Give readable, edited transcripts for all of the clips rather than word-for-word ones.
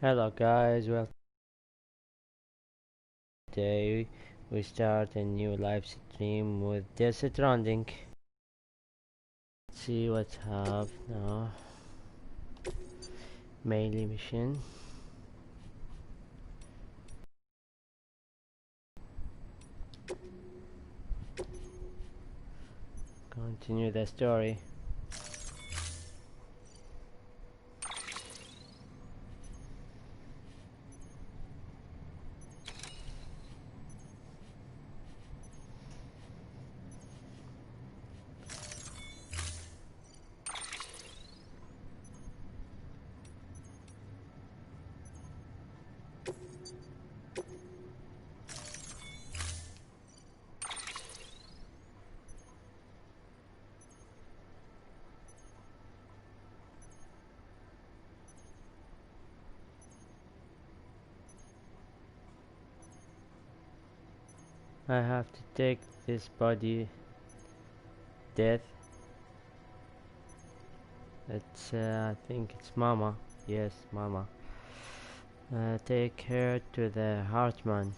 Hello guys, well today we start a new live stream with the Stranding. See what's up now. Mainly mission. Continue the story. I have to take this body death. It's I think it's Mama. Yes, Mama. Take her to the Hartman.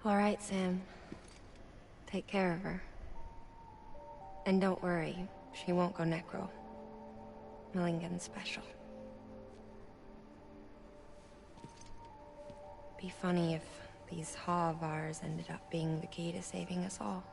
All right, Sam. Take care of her. And don't worry, she won't go necro. Millington's special. Be funny if these Ha of ours ended up being the key to saving us all.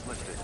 lifted.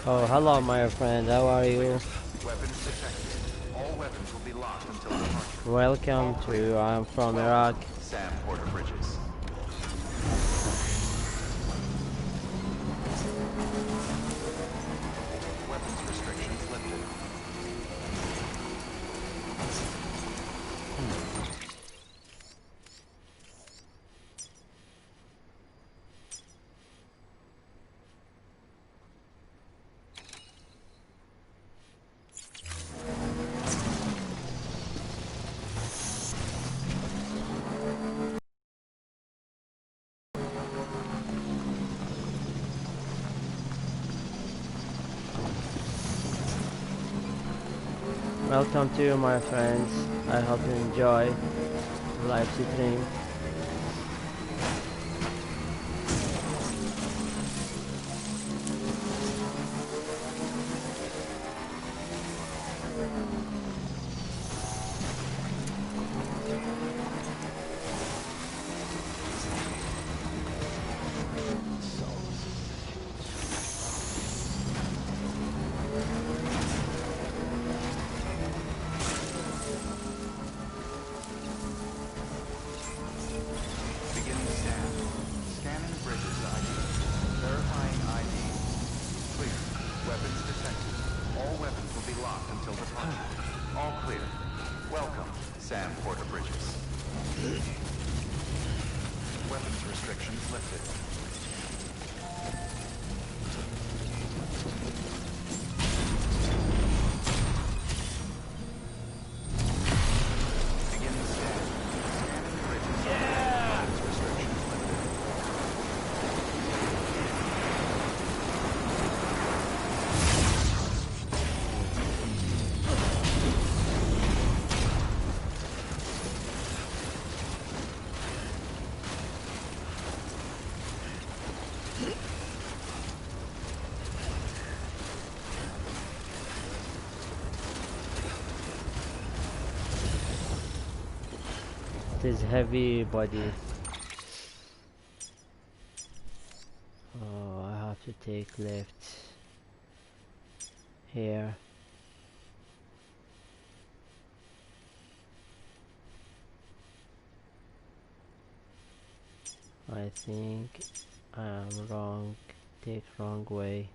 Oh, hello, my friend. How are you? Weapons detected. All weapons will be locked until departure. Welcome to I'm from Iraq. Sam Porter Bridges. Weapons restrictions lifted. Welcome to you, my friends. I hope you enjoy the live stream. Sam Porter Bridges. Weapons restrictions lifted. Begin scan. Scanning bridges. Yeah! Weapons restrictions lifted. This heavy body. Oh, I have to take left here. I think I'm wrong. Take wrong way.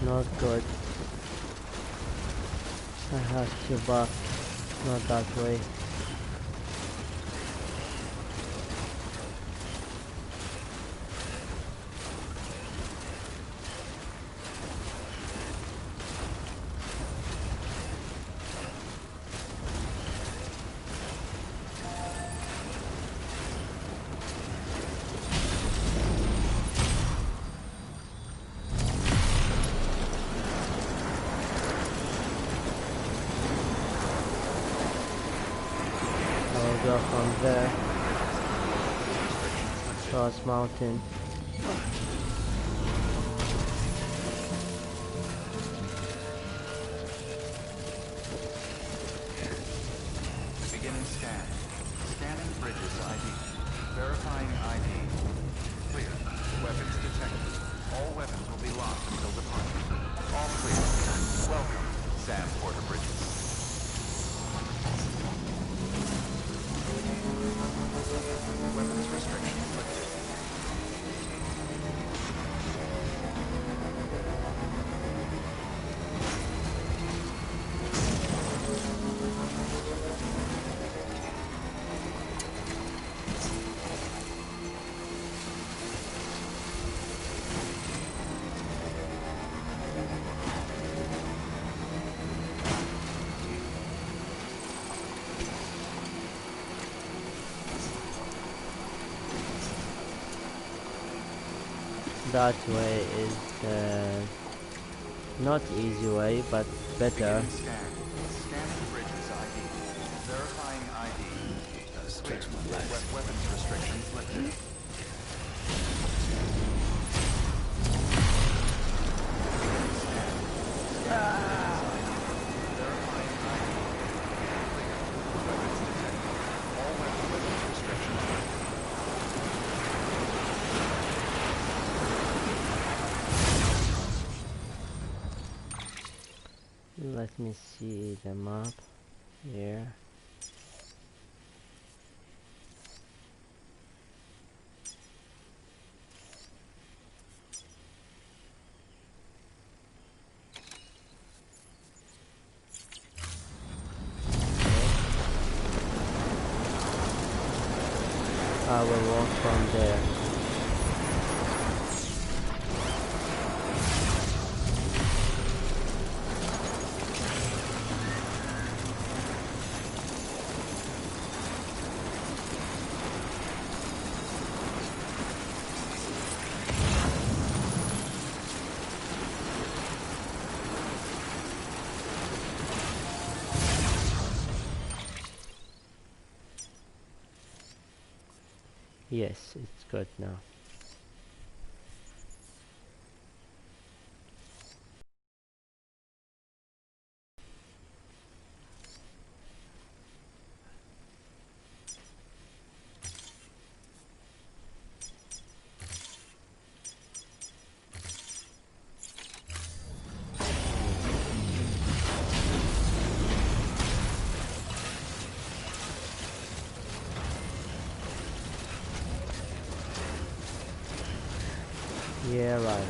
Not good. I have to back. Not that way. Go from there across mountain. Beginning scan. Scanning bridges ID. Verifying ID. Clear. Weapons detected. All weapons will be locked until departure. All clear. Welcome, Sam Porter Bridges. Weapons restrictions lifted. That way is the not easy way, but better. Scanning bridges ID. Verifying ID. Stretch my legs. Weapons restrictions lifted. Verifying ID. Clear. Weapons detected. All weapons restrictions lifted. Let me see the map here. I will walk from there. Yes, it's good now. Yeah, right.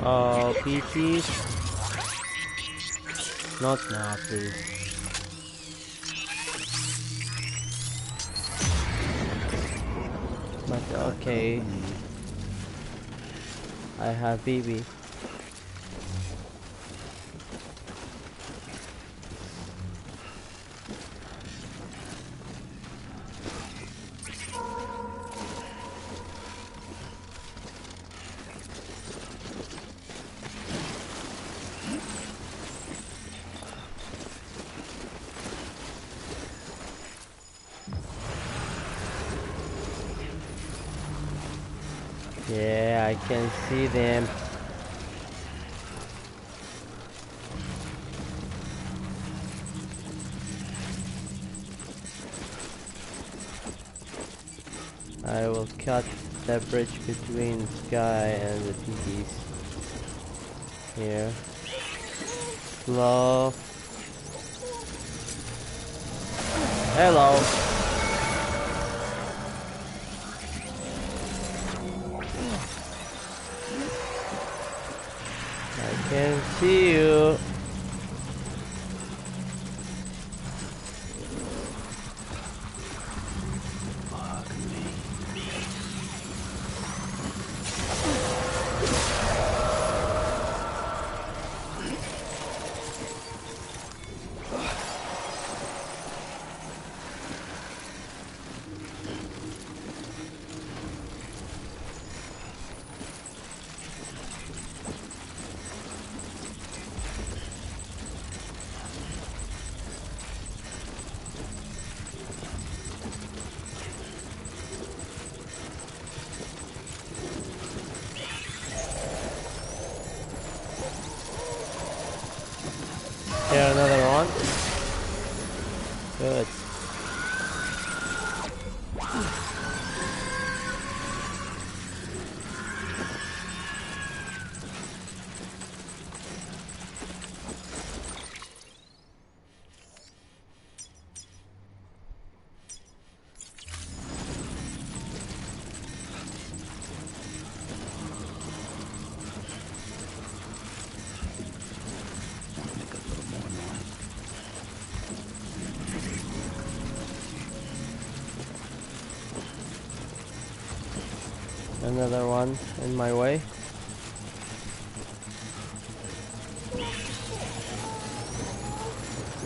Oh, PTs. Not now, please. But okay. I have BB. Yeah, I can see them. I will cut the bridge between Sky and the TTs. Here. Slow. Hello. I can see you. Here another one. Good. Another one in my way.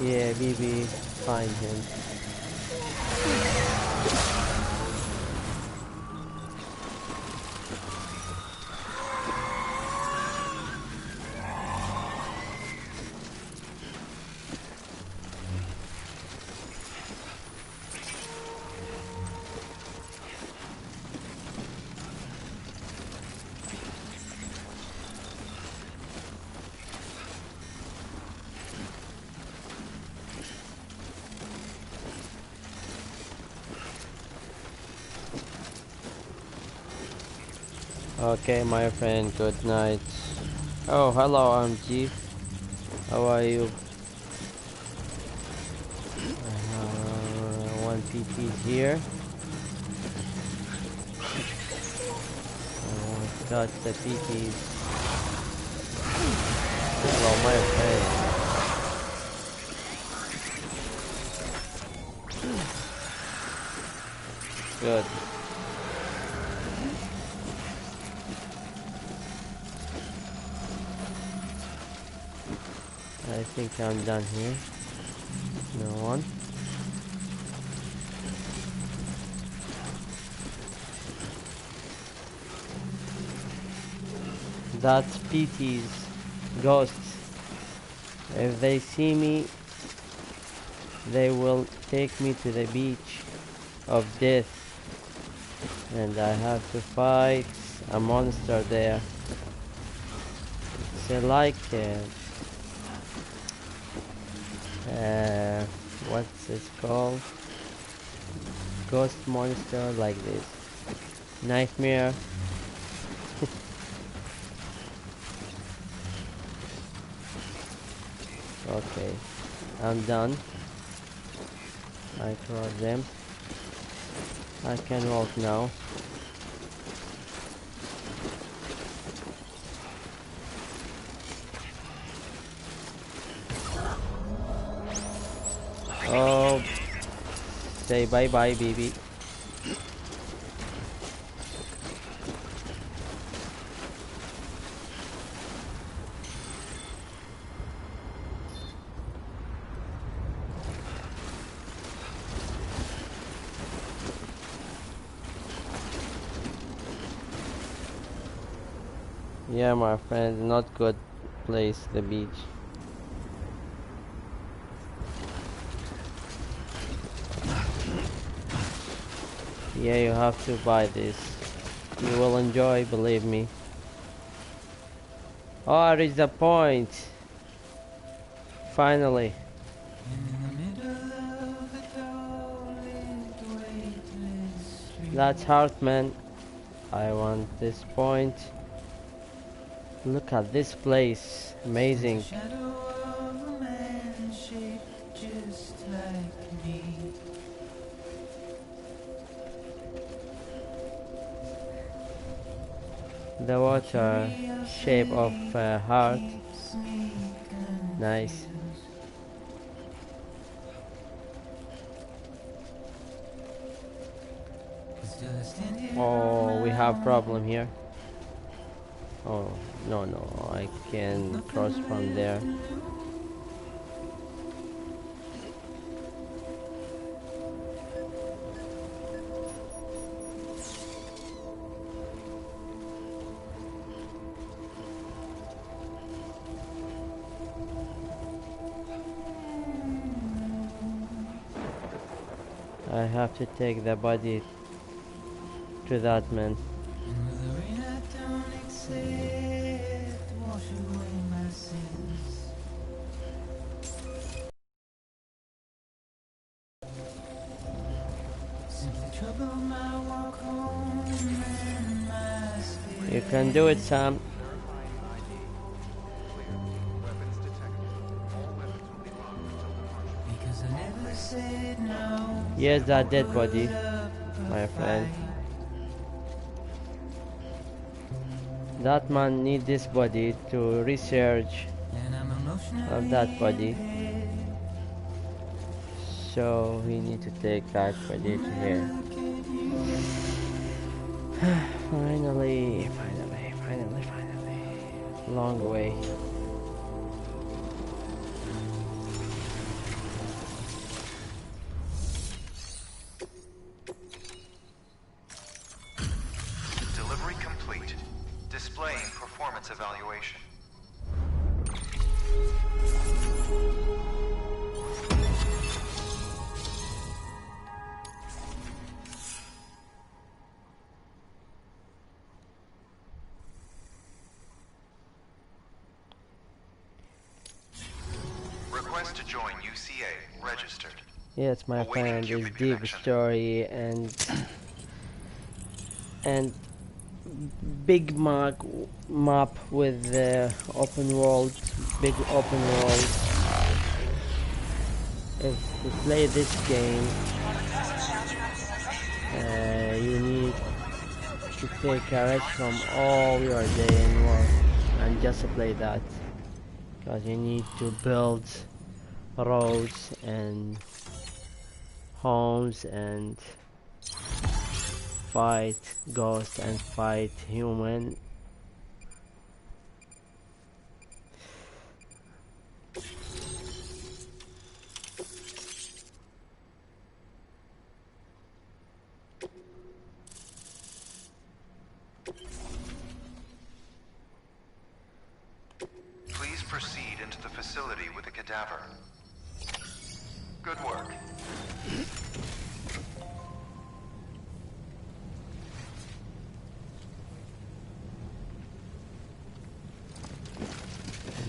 Yeah, BB, find him. Okay, my friend, good night. Oh, hello, MG. How are you? One PT here. Got the PTs. Hello, my friend. Good. I think I'm done here. No one. That's PT's ghosts. If they see me, they will take me to the beach of death, and I have to fight a monster there. It's like what's it called? Ghost monster like this. Nightmare. Okay, I'm done. I cross them. I can walk now. Oh, say bye bye, baby. Yeah, my friend, not good place, the beach. Yeah, you have to buy this. You will enjoy, believe me. Oh, I reached the point. Finally. That's hard, man. I want this point. Look at this place. Amazing. The water shape of a heart. Nice. Oh, we have problem here. Oh, no, no, I can cross from there. I have to take the body to that man. You can do it, Sam. Verifying ID. Clear. Weapons detected. All weapons will be locked until departure. Yes, that dead body, my friend. That man need this body to research of that body. So we need to take that body to here. Finally. Long way. Delivery complete. Displaying performance evaluation. Request to join UCA. Registered. Yes, my Awaiting friend, is Cupid deep connection. story and big map with the open world, big open world. If you play this game, you need to take a rest from all your day and work and just play that, because you need to build roads and homes and fight ghosts and fight human. Please proceed into the facility with the cadaver. Good work.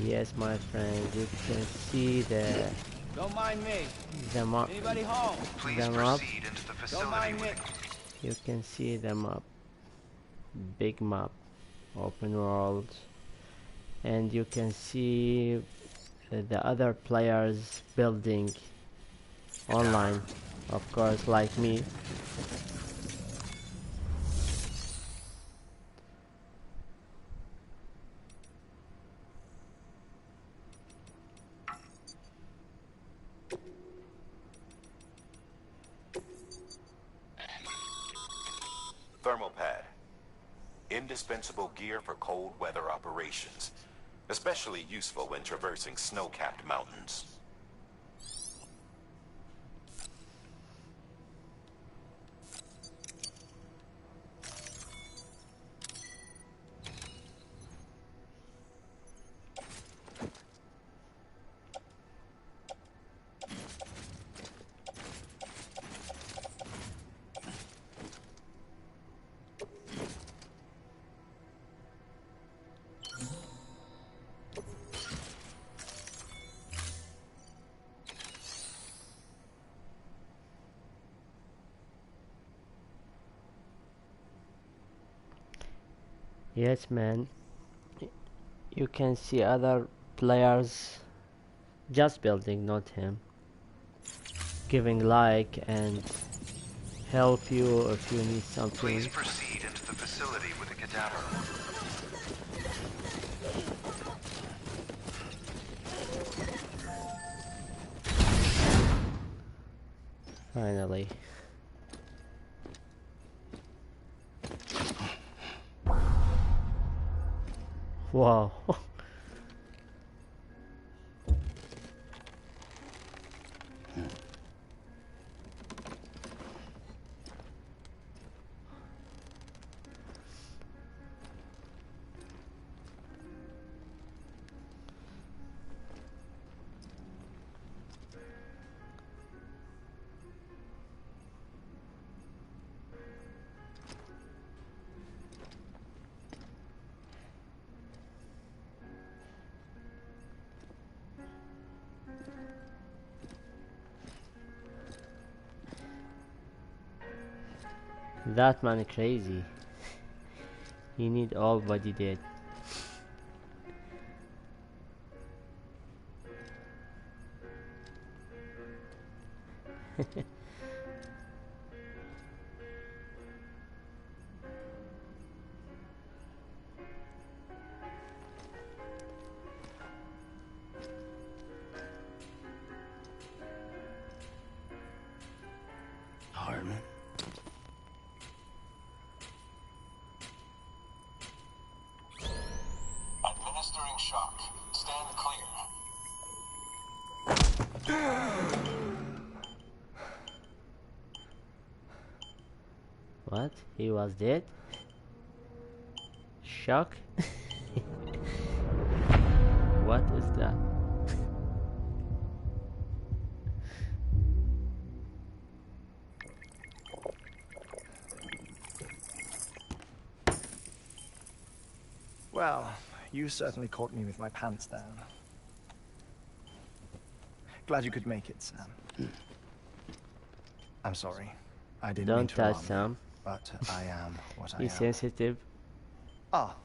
Yes, my friend, you can see Don't mind me. the map. Anybody home? Please The map. proceed into the Don't facility mind me. with You can see the map, big map, open world, and you can see the other players building online, of course, like me. Thermal pad. Indispensable gear for cold weather operations. Especially useful when traversing snow-capped mountains. Yes, man. You can see other players just building, not him. Giving like and help you if you need something. Please proceed into the facility with the cadaver. Finally. Wow. That man crazy. He need all what he did. Hartman. Administering shock. Stand clear. What? He was dead? Shock? What is that? Well, you certainly caught me with my pants down. Glad you could make it, Sam. I'm sorry. I didn't mean Don't to touch alarm you, Sam. but I am what I He's am. sensitive. Ah,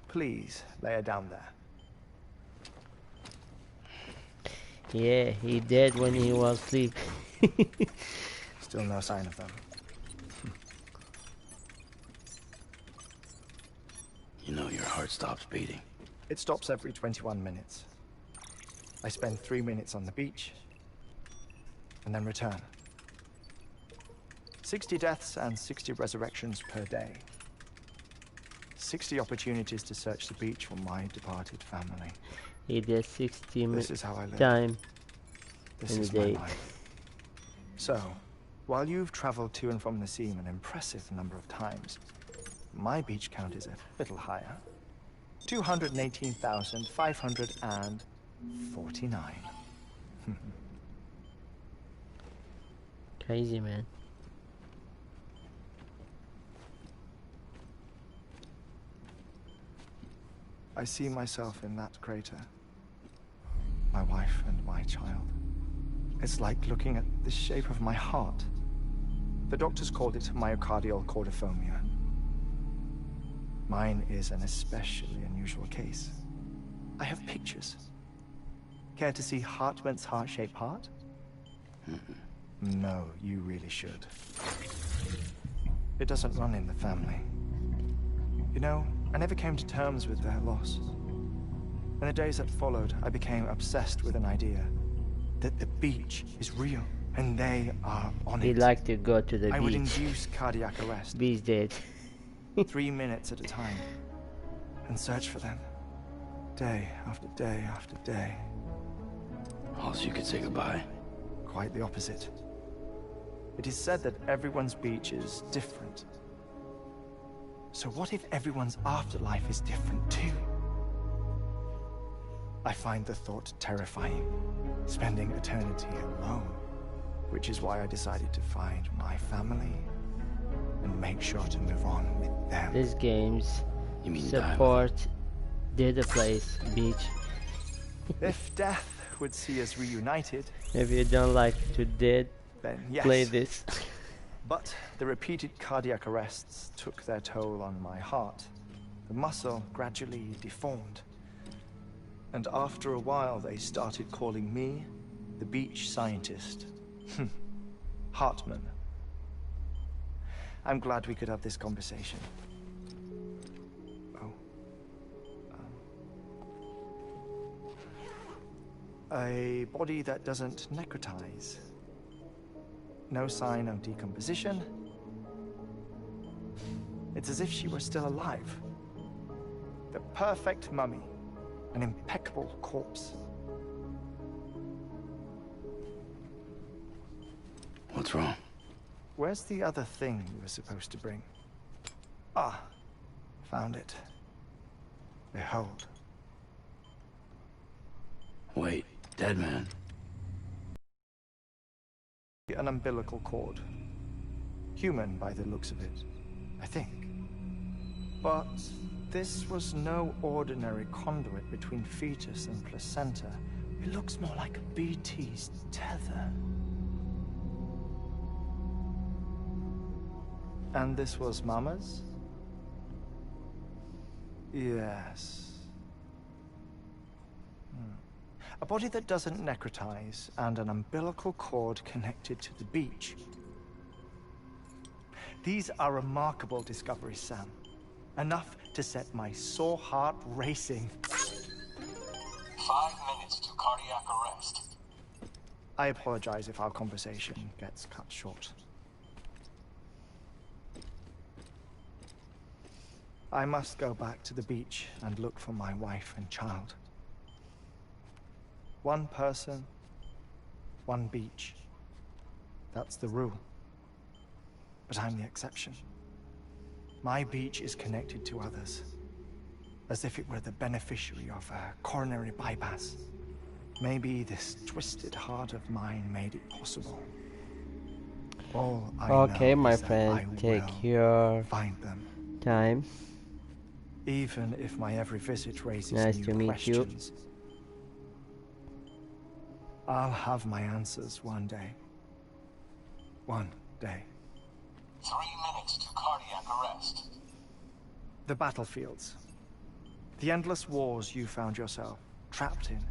please, lay her down there. Yeah, he did when he was asleep. Still no sign of them. You know your heart stops beating. It stops every 21 minutes. I spend 3 minutes on the beach, and then return. 60 deaths and 60 resurrections per day. 60 opportunities to search the beach for my departed family. He did 60 This is how I live. time This in a is my day. life. So, while you've traveled to and from the sea an impressive number of times, my beach count is a little higher. 218,549. Crazy, man. I see myself in that crater. My wife and my child. It's like looking at the shape of my heart. The doctors called it myocardial cordiformia. Mine is an especially unusual case. I have pictures. Care to see Hartman's heart-shaped heart? No, you really should. It doesn't run in the family. You know, I never came to terms with their loss. In the days that followed, I became obsessed with an idea that the beach is real, and they are on He it. liked to go to the I would beach. induce cardiac arrest. Beach dead. 3 minutes at a time, and search for them. Day after day after day. Also, you could say goodbye. Quite the opposite. It is said that everyone's beach is different. So what if everyone's afterlife is different too? I find the thought terrifying, spending eternity alone, which is why I decided to find my family and make sure to move on with them. These games You mean support Data Place Beach. If death would see us reunited, If you don't like to dead, then yes. play this. But the repeated cardiac arrests took their toll on my heart. The muscle gradually deformed. And after a while, they started calling me the beach scientist. Hartman. I'm glad we could have this conversation. Oh. A body that doesn't necrotize. No sign of decomposition. It's as if she were still alive. The perfect mummy. An impeccable corpse. What's wrong? Where's the other thing you were supposed to bring? Ah, found it. Behold. Wait, dead man. An umbilical cord. Human by the looks of it, I think. But this was no ordinary conduit between fetus and placenta. It looks more like a BT's tether. And this was Mama's? Yes. A body that doesn't necrotize, and an umbilical cord connected to the beach. These are remarkable discoveries, Sam. Enough to set my sore heart racing. 5 minutes to cardiac arrest. I apologize if our conversation gets cut short. I must go back to the beach and look for my wife and child. One person, one beach. That's the rule. But I'm the exception. My beach is connected to others, as if it were the beneficiary of a coronary bypass. Maybe this twisted heart of mine made it possible. All I Okay, know my is that friend, I take will your find them. time. Even if my every visit raises Nice new to meet you. questions. I'll have my answers one day. One day. 3 minutes to cardiac arrest. The battlefields. The endless wars you found yourself trapped in.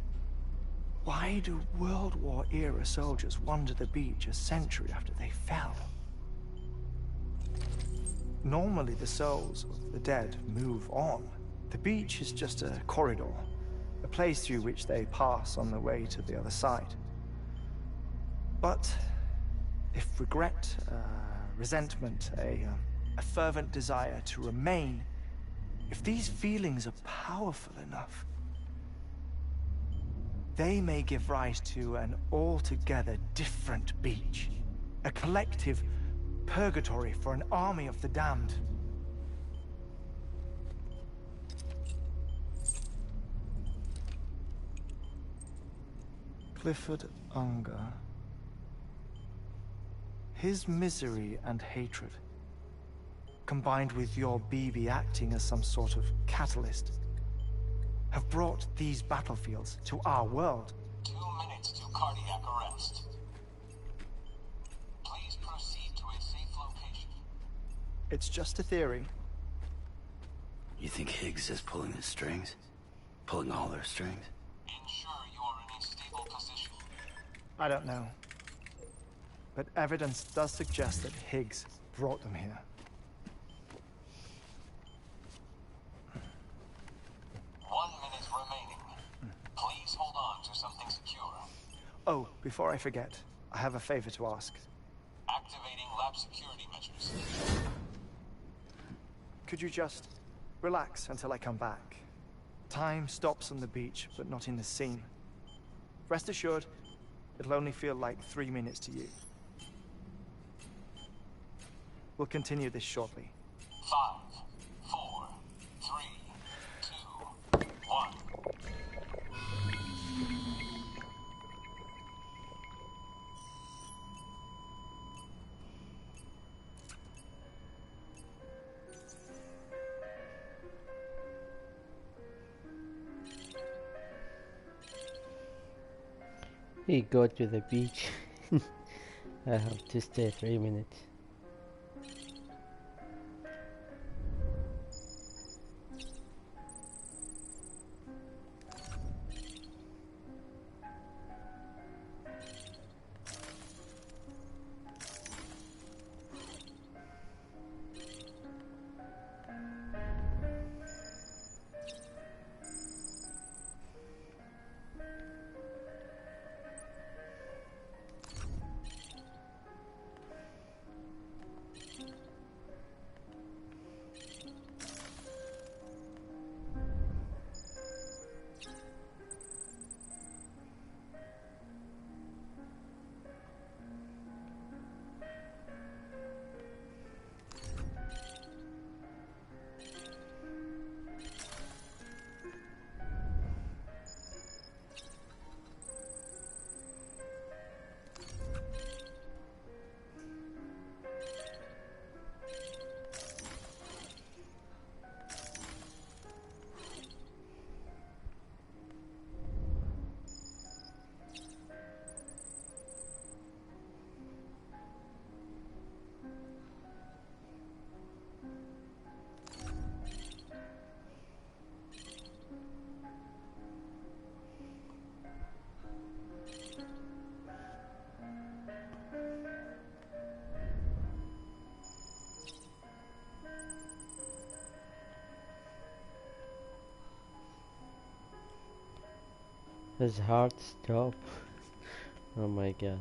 Why do World War era soldiers wander the beach a century after they fell? Normally the souls of the dead move on. The beach is just a corridor, a place through which they pass on the way to the other side. But if regret, resentment, a fervent desire to remain, if these feelings are powerful enough, they may give rise to an altogether different beach, a collective purgatory for an army of the damned. Clifford Unger. His misery and hatred, combined with your BB acting as some sort of catalyst, have brought these battlefields to our world. 2 minutes to cardiac arrest. Please proceed to a safe location. It's just a theory. You think Higgs is pulling the strings? Pulling all their strings? Ensure you're in a stable position. I don't know. But evidence does suggest that Higgs brought them here. 1 minute remaining. Please hold on to something secure. Oh, before I forget, I have a favor to ask. Activating lab security measures. Could you just relax until I come back? Time stops on the beach, but not in the scene. Rest assured, it'll only feel like 3 minutes to you. We'll continue this shortly. 5, 4, 3, 2, 1. We go to the beach. I have to stay 3 minutes. His heart stopped. Oh my god.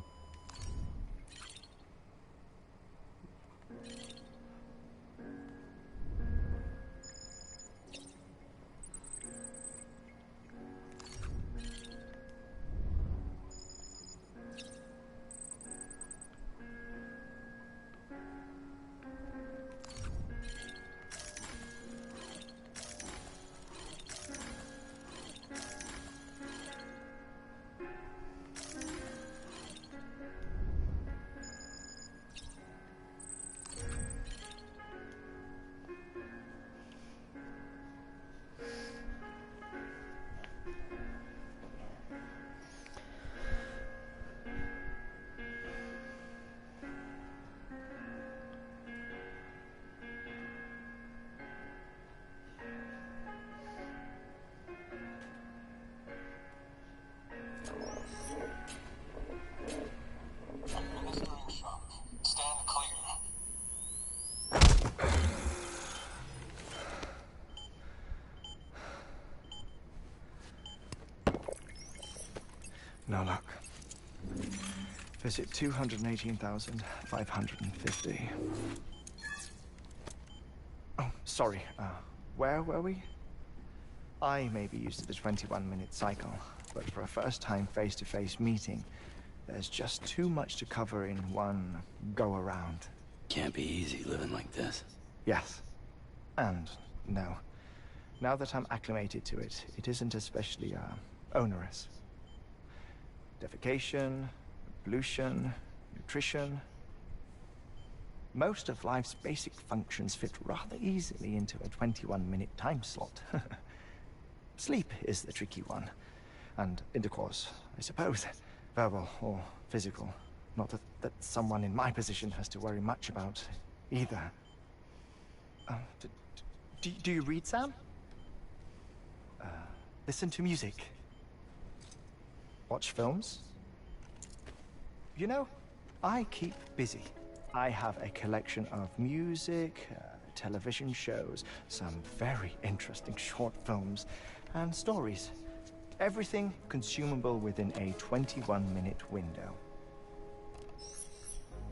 Administering shock. Stand clear. No luck. Visit 218,550. Oh, sorry. Where were we? I may be used to the 21-minute cycle, but for a first-time face-to-face meeting, there's just too much to cover in one go-around. Can't be easy living like this. Yes. And no. Now that I'm acclimated to it, it isn't especially, onerous. Defecation, pollution, nutrition. Most of life's basic functions fit rather easily into a 21-minute time slot. Sleep is the tricky one. And intercourse, I suppose. Verbal or physical. Not that someone in my position has to worry much about either. Do you read, Sam? Listen to music. Watch films? You know, I keep busy. I have a collection of music, television shows, some very interesting short films, and stories. Everything consumable within a 21-minute window.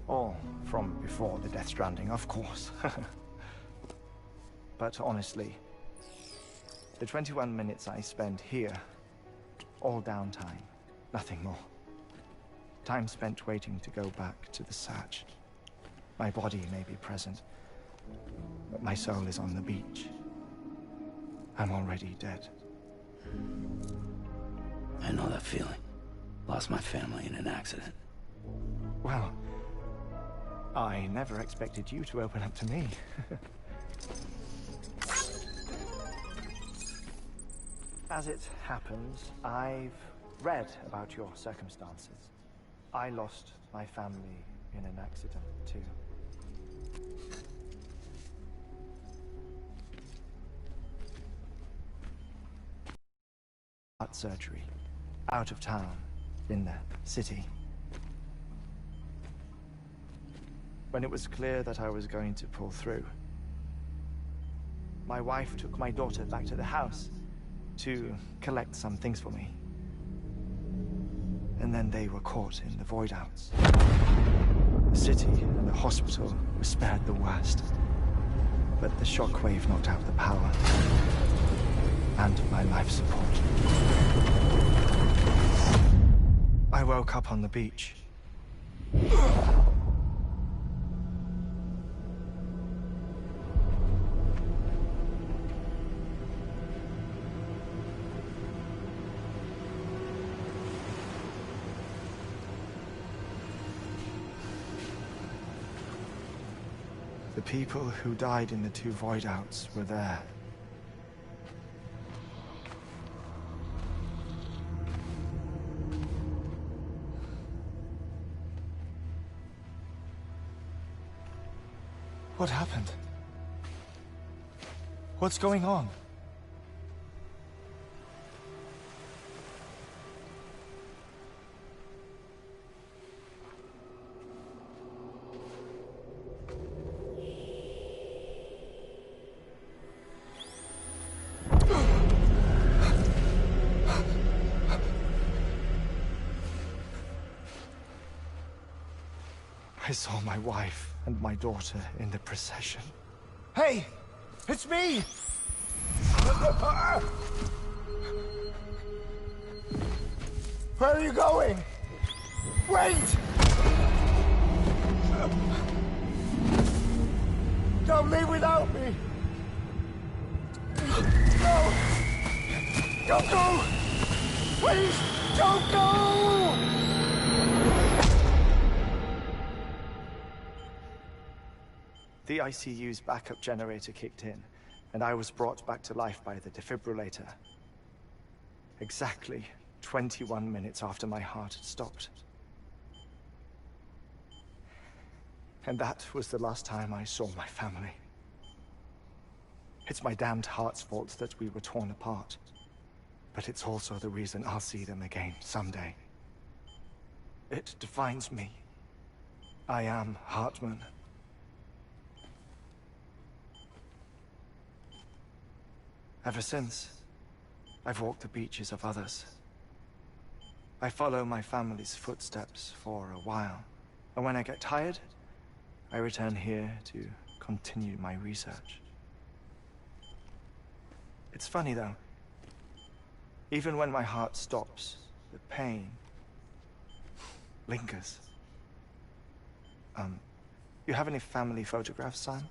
All from before the Stranding, of course. But honestly, the 21 minutes I spend here, all downtime, nothing more. Time spent waiting to go back to the Satch. My body may be present, but my soul is on the beach. I'm already dead. I know that feeling. Lost my family in an accident. Well, I never expected you to open up to me. As it happens, I've read about your circumstances. I lost my family in an accident, too. Heart surgery. Out of town. In the city. When it was clear that I was going to pull through, my wife took my daughter back to the house to collect some things for me. And then they were caught in the void outs. The city and the hospital were spared the worst. But the shockwave knocked out the power and my life support. I woke up on the beach. The people who died in the 2 void outs were there. What happened? What's going on? I saw my wife and my daughter in the procession. Hey! It's me! Where are you going? Wait! Don't leave without me! No! Don't go! Please, don't go! The ICU's backup generator kicked in, and I was brought back to life by the defibrillator. Exactly 21 minutes after my heart had stopped. And that was the last time I saw my family. It's my damned heart's fault that we were torn apart. But it's also the reason I'll see them again someday. It defines me. I am Hartman. Ever since, I've walked the beaches of others. I follow my family's footsteps for a while, and when I get tired, I return here to continue my research. It's funny though. Even when my heart stops, the pain lingers. You have any family photographs, Sam?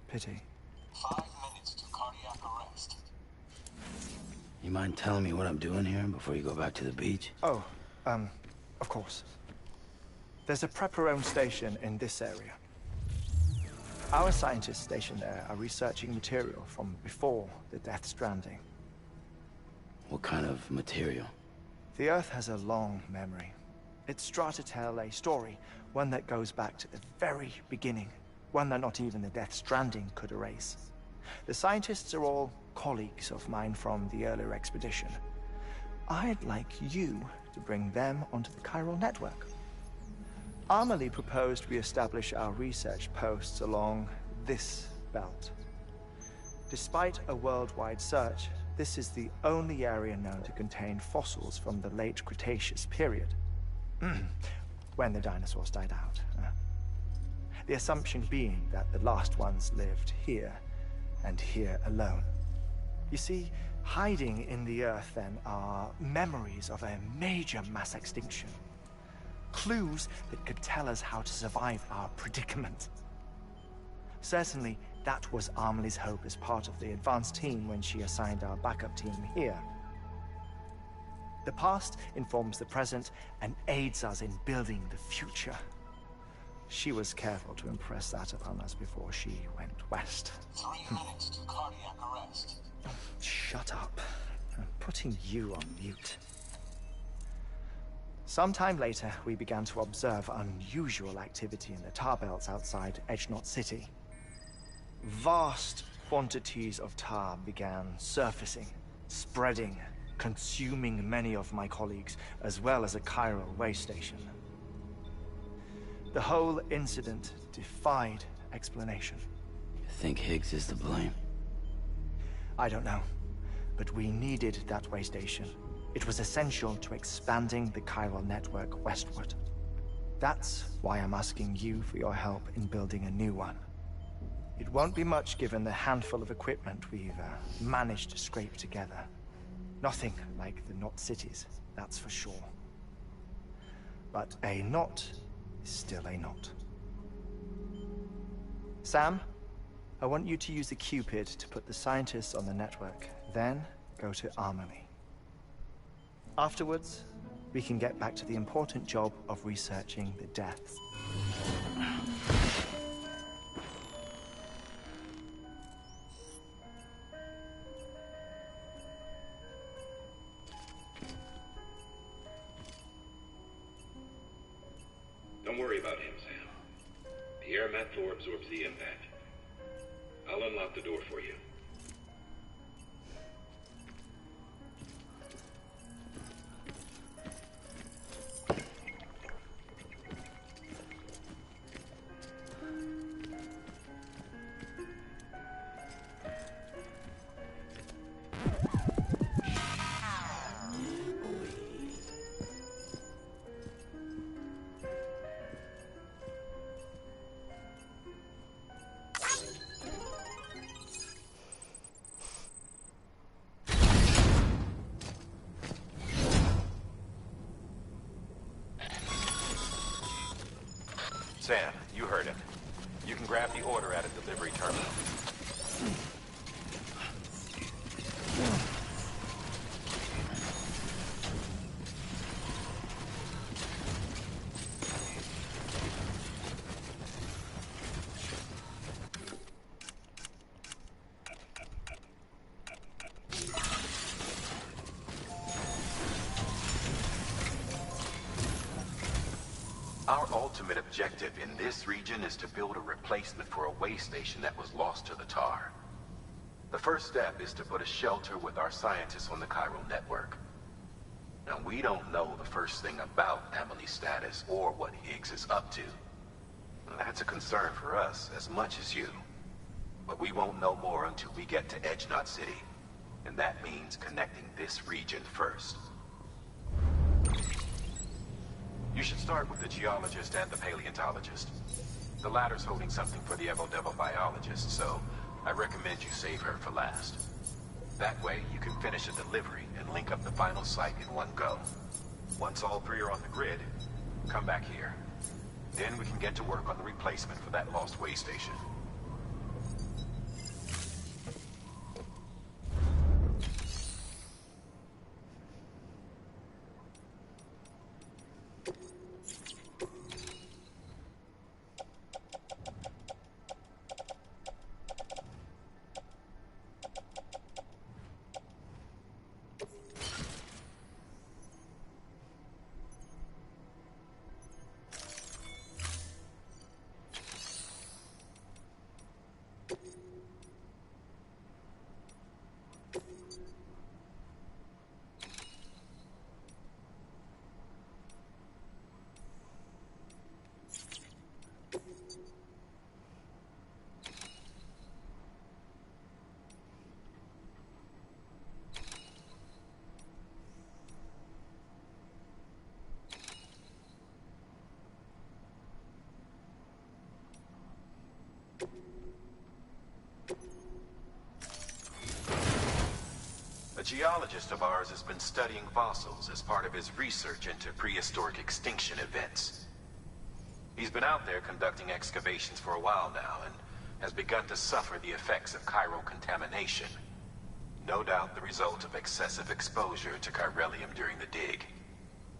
Pity. 5 minutes to cardiac arrest. You mind telling me what I'm doing here before you go back to the beach? Oh, of course. There's a Prep-Your-Own station in this area. Our scientists stationed there are researching material from before the Death Stranding. What kind of material? The Earth has a long memory. It's trying to tell a story, one that goes back to the very beginning. One that not even the Death Stranding could erase. The scientists are all colleagues of mine from the earlier expedition. I'd like you to bring them onto the chiral network. Amelie proposed we establish our research posts along this belt. Despite a worldwide search, this is the only area known to contain fossils from the late Cretaceous period. When the dinosaurs died out. The assumption being that the last ones lived here, and here alone. You see, hiding in the Earth then are memories of a major mass extinction. Clues that could tell us how to survive our predicament. Certainly, that was Amelie's hope as part of the advanced team when she assigned our backup team here. The past informs the present and aids us in building the future. She was careful to impress that upon us before she went west. 3 minutes to cardiac arrest. Shut up. I'm putting you on mute. Sometime later, we began to observe unusual activity in the tar belts outside Edgenot City. Vast quantities of tar began surfacing, spreading, consuming many of my colleagues, as well as a chiral way station. The whole incident defied explanation. You think Higgs is to blame? I don't know, but we needed that way station. It was essential to expanding the chiral network westward. That's why I'm asking you for your help in building a new one. It won't be much given the handful of equipment we've managed to scrape together. Nothing like the Knot cities, that's for sure. But a knot is still a knot. Sam, I want you to use the Cupid to put the scientists on the network, then go to Amelie. Afterwards, we can get back to the important job of researching the deaths. Don't worry about him, Sam. The air mat floor absorbs the impact. I'll unlock the door for you. Sam, you heard him. You can grab the order at a delivery terminal. Our ultimate objective in this region is to build a replacement for a way station that was lost to the tar. The first step is to put a shelter with our scientists on the chiral network. Now, we don't know the first thing about Amelie's status or what Higgs is up to. That's a concern for us as much as you. But we won't know more until we get to Edgenot City. And that means connecting this region first. You should start with the geologist and the paleontologist. The latter's holding something for the Evo-Devo biologist, so I recommend you save her for last. That way, you can finish a delivery and link up the final site in one go. Once all three are on the grid, come back here. Then we can get to work on the replacement for that lost way station. geologist of ours has been studying fossils as part of his research into prehistoric extinction events. He's been out there conducting excavations for a while now and has begun to suffer the effects of chiral contamination. No doubt the result of excessive exposure to chiralium during the dig.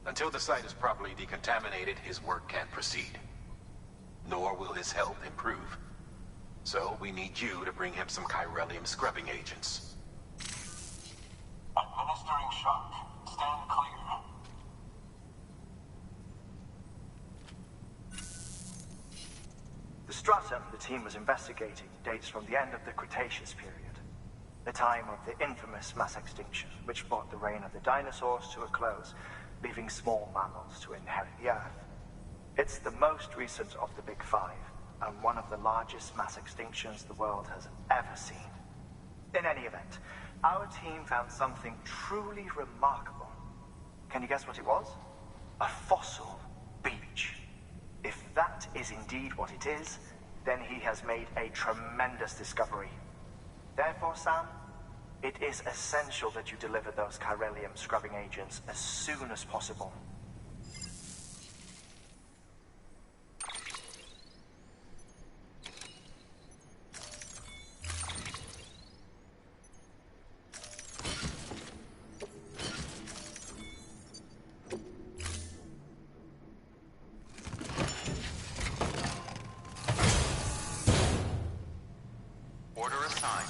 Until the site is properly decontaminated, his work can't proceed. Nor will his health improve. So we need you to bring him some chiralium scrubbing agents. Administering shock. Stand clear. The stratum the team was investigating dates from the end of the Cretaceous period, the time of the infamous mass extinction, which brought the reign of the dinosaurs to a close, leaving small mammals to inherit the Earth. It's the most recent of the Big Five, and one of the largest mass extinctions the world has ever seen. In any event, our team found something truly remarkable. Can you guess what it was? A fossil beach. If that is indeed what it is, then he has made a tremendous discovery. Therefore, Sam, it is essential that you deliver those chiralium scrubbing agents as soon as possible. Order assigned.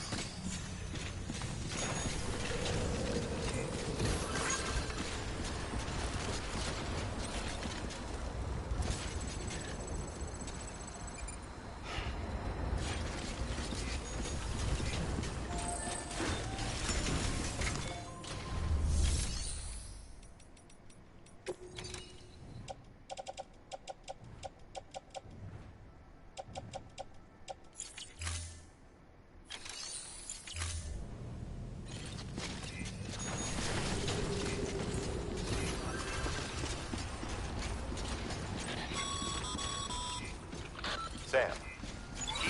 Sam,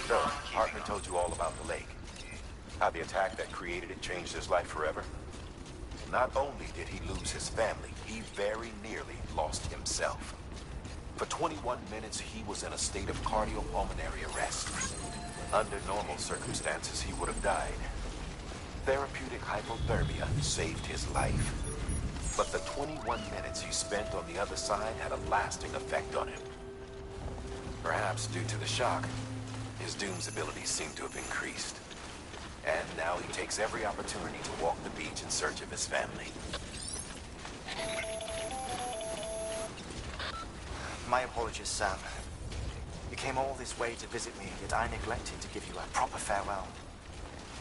so, Hartman told you all about the lake. How the attack that created it changed his life forever. Not only did he lose his family, he very nearly lost himself. For 21 minutes, he was in a state of cardiopulmonary arrest. Under normal circumstances, he would have died. Therapeutic hypothermia saved his life. But the 21 minutes he spent on the other side had a lasting effect on him. Perhaps due to the shock, his Doom's abilities seem to have increased. And now he takes every opportunity to walk the beach in search of his family. My apologies, Sam. You came all this way to visit me, yet I neglected to give you a proper farewell.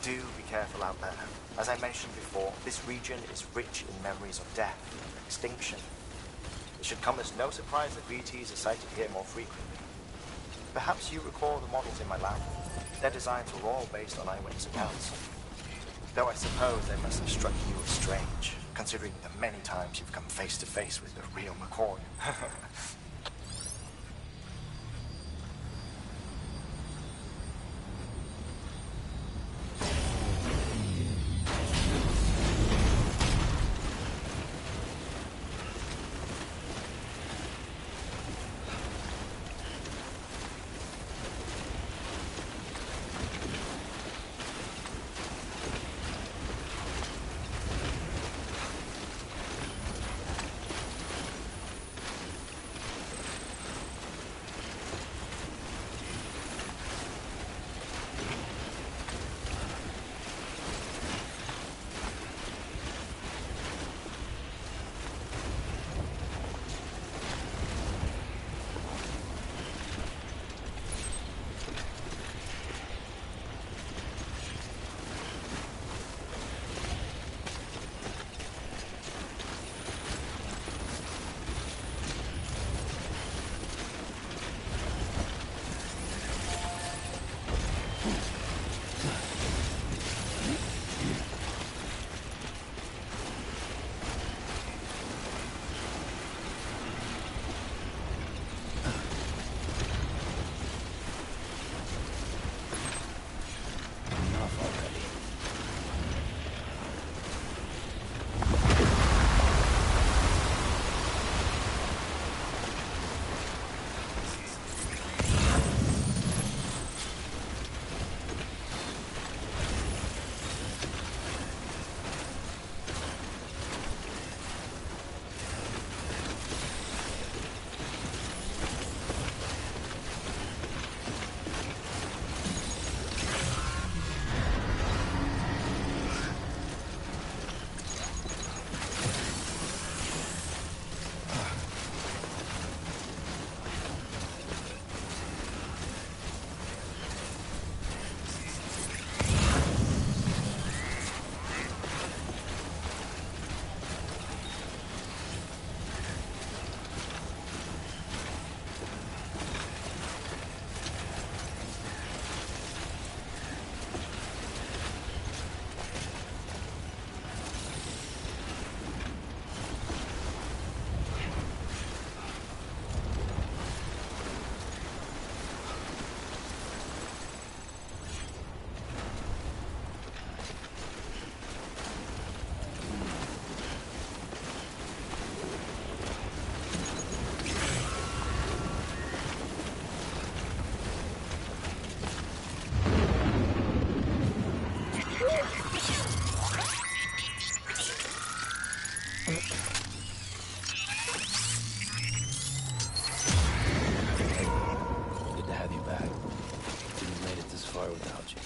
Do be careful out there. As I mentioned before, this region is rich in memories of death and extinction. It should come as no surprise that VTs are sighted here more frequently. Perhaps you recall the models in my lab. Their designs were all based on eyewitness accounts. Though I suppose they must have struck you as strange, considering the many times you've come face to face with the real McCoy. far without you.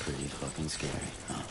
Pretty fucking scary, huh?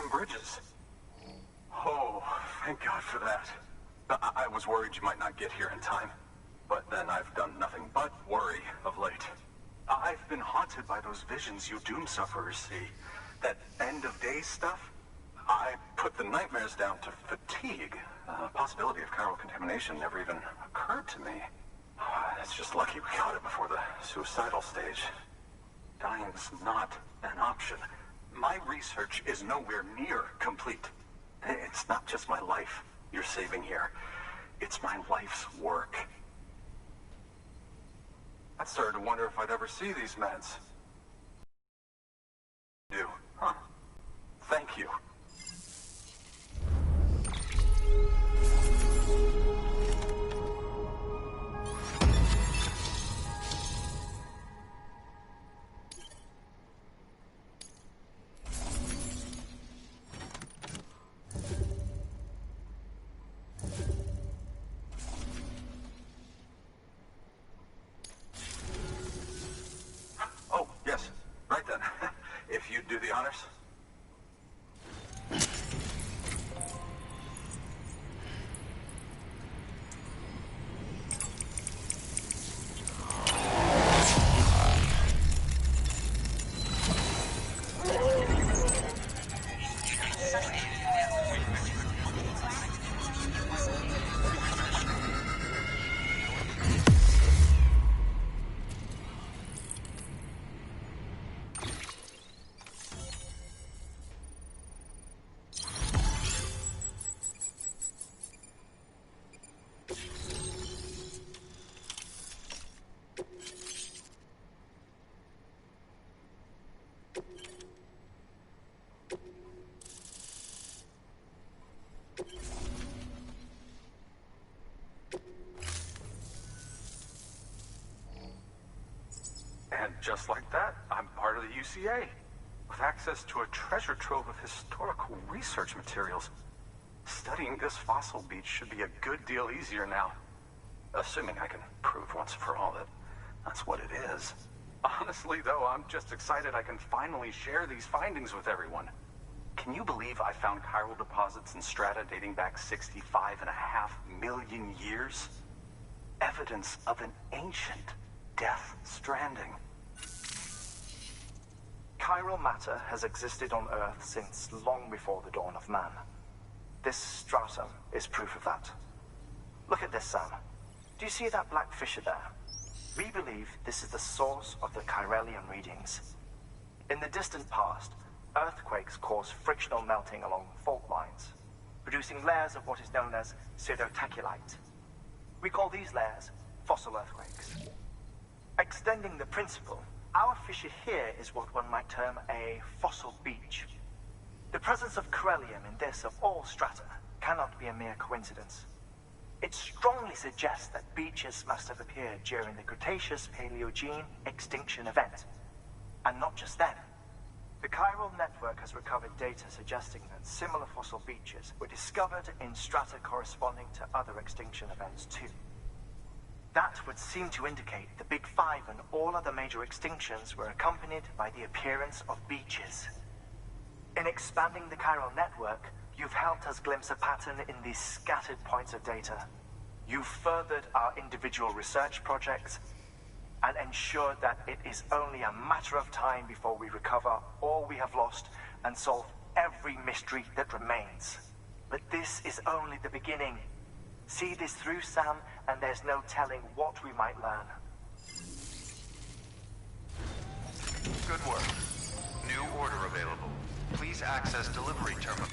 some bridges. Oh, thank God for that. I was worried you might not get here in time. But then I've done nothing but worry of late. I've been haunted by those visions you doom sufferers see. That end-of-days stuff. I put the nightmares down to fatigue. The possibility of chiral contamination never even occurred to me. It's just lucky we caught it before the suicidal stage. Dying's not an option. My research is nowhere near complete. It's not just my life you're saving here. It's my life's work. I started to wonder if I'd ever see these meds. Do, huh? Thank you. Do the honors? And just like that, I'm part of the UCA, with access to a treasure trove of historical research materials. Studying this fossil beach should be a good deal easier now. Assuming I can prove once for all that that's what it is. Honestly, though, I'm just excited I can finally share these findings with everyone. Can you believe I found chiral deposits in strata dating back 65.5 million years? Evidence of an ancient death stranding. Chiral matter has existed on Earth since long before the dawn of man. This stratum is proof of that. Look at this, Sam. Do you see that black fissure there? We believe this is the source of the Chiralian readings. In the distant past, earthquakes cause frictional melting along fault lines, producing layers of what is known as pseudotaculite. We call these layers fossil earthquakes. Extending the principle, our fissure here is what one might term a fossil beach. The presence of corellium in this of all strata cannot be a mere coincidence. It strongly suggests that beaches must have appeared during the Cretaceous-Paleogene extinction event. And not just then. The chiral network has recovered data suggesting that similar fossil beaches were discovered in strata corresponding to other extinction events too. That would seem to indicate the Big Five and all other major extinctions were accompanied by the appearance of beaches. In expanding the chiral network, you've helped us glimpse a pattern in these scattered points of data. You've furthered our individual research projects and ensured that it is only a matter of time before we recover all we have lost and solve every mystery that remains. But this is only the beginning. See this through, Sam, and there's no telling what we might learn. Good work. New order available. Please access delivery terminal.